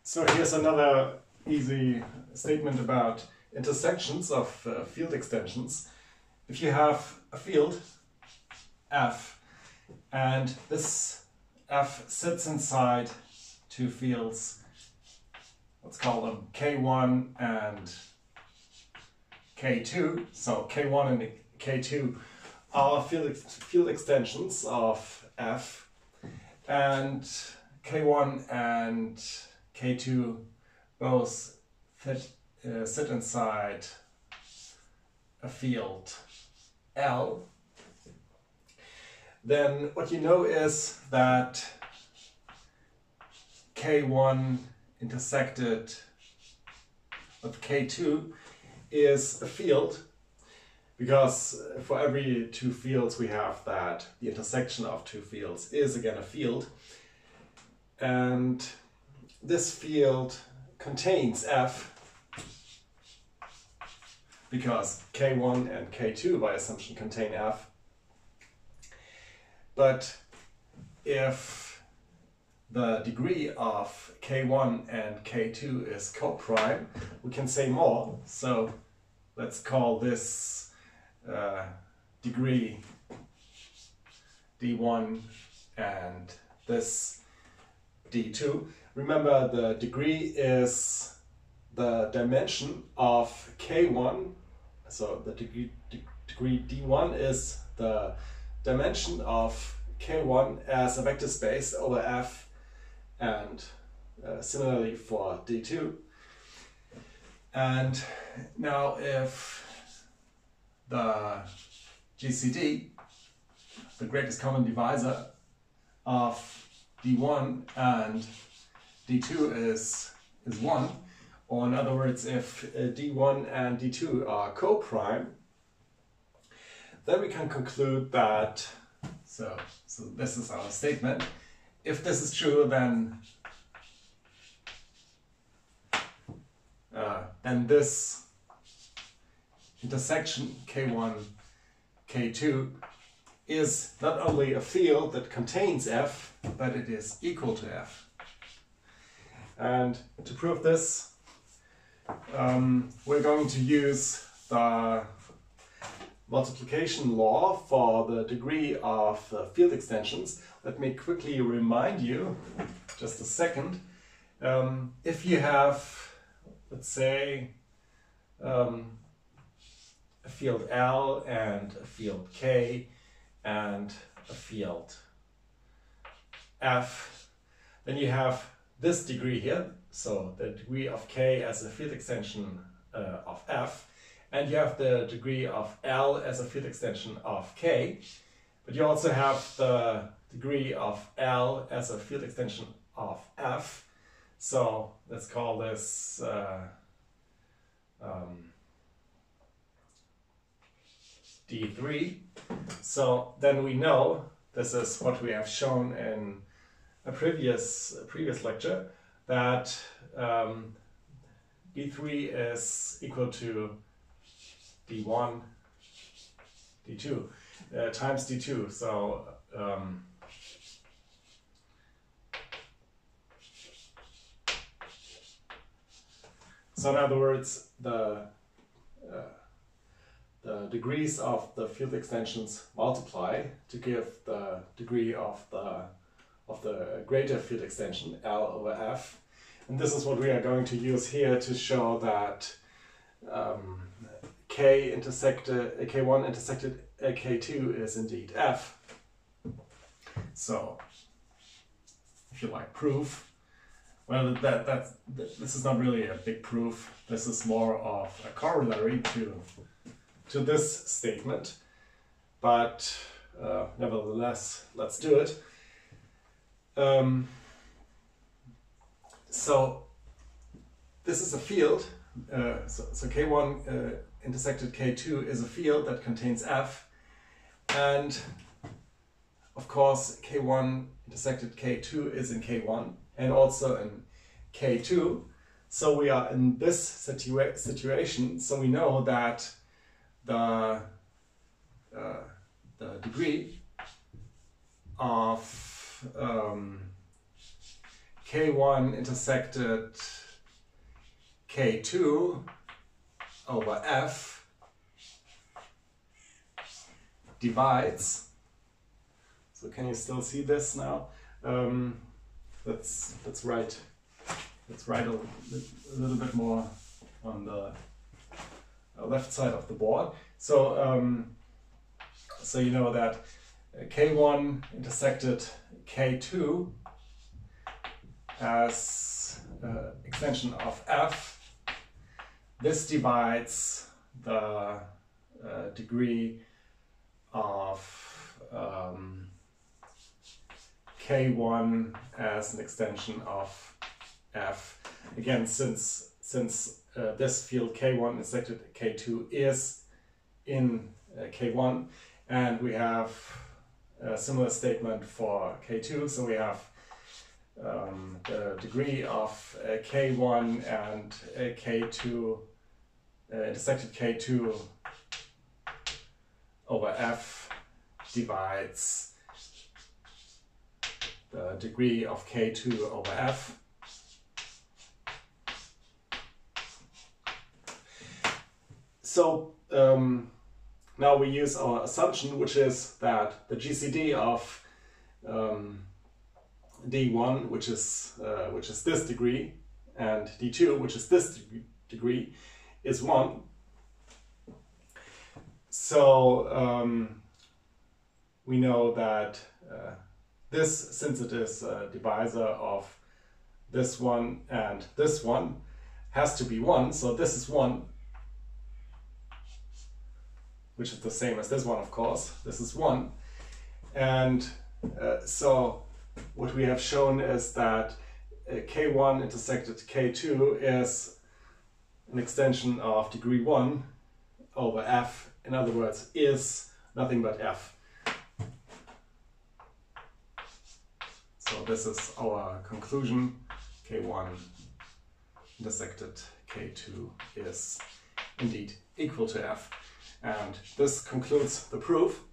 So here's another easy statement about intersections of field extensions. If you have a field f and this f sits inside two fields, let's call them k1 and k2. So k1 and k2 are field extensions of f, and k1 and k2 both sit inside a field L. Then what you know is that k1 intersected with k2 is a field, because for every two fields we have that the intersection of two fields is again a field, and this field contains f because k1 and k2 by assumption contain f. But if the degree of k1 and k2 is coprime, we can say more. So let's call this degree d1 and this d2. Remember, the degree is the dimension of k1, so the degree d1 is the dimension of k1 as a vector space over f, and similarly for d2. And now if the GCD, the greatest common divisor of d1 and d2 is 1, or in other words, if d1 and d2 are coprime, then we can conclude that, so this is our statement. If this is true, then this intersection k1, k2 is not only a field that contains f, but it is equal to f. And to prove this, we're going to use the multiplication law for the degree of field extensions. Let me quickly remind you, just a second. If you have, let's say, a field L and a field K and a field F, then you have this degree here, so the degree of K as a field extension of F, and you have the degree of L as a field extension of K, but you also have the degree of L as a field extension of F. So let's call this D3. So then we know, this is what we have shown in a previous lecture, that D3 is equal to D1, D2 times D2. So in other words, the degrees of the field extensions multiply to give the degree of the greater field extension L over F. And this is what we are going to use here to show that K1 intersected K2 is indeed F. So, if you like proof, well, this is not really a big proof. This is more of a corollary to this statement, but nevertheless, let's do it. So this is a field. So K1 intersected K2 is a field that contains F, and of course K1 intersected K2 is in K1 and also in K2. So we are in this situation. So we know that the degree of K1 intersected K2 over F divides. So can you still see this now? Let's write a little bit more on the left side of the board. So so you know that K1 intersected K2 as extension of F. This divides the degree of K1 as an extension of F. Again, since this field K1 intersected K2 is in K1, and we have a similar statement for K2, so we have the degree of K1 and K2 intersected K2 over F divides the degree of K2 over F. So now we use our assumption, which is that the GCD of D1, which is this degree, and D2, which is this degree, is 1. So we know that this, since it is a divisor of this one and this one, has to be 1. So this is 1, which is the same as this one, of course. This is 1. And so what we have shown is that K1 intersected K2 is an extension of degree 1 over F. In other words, is nothing but F. So this is our conclusion. K1 intersected K2 is indeed equal to F. And this concludes the proof.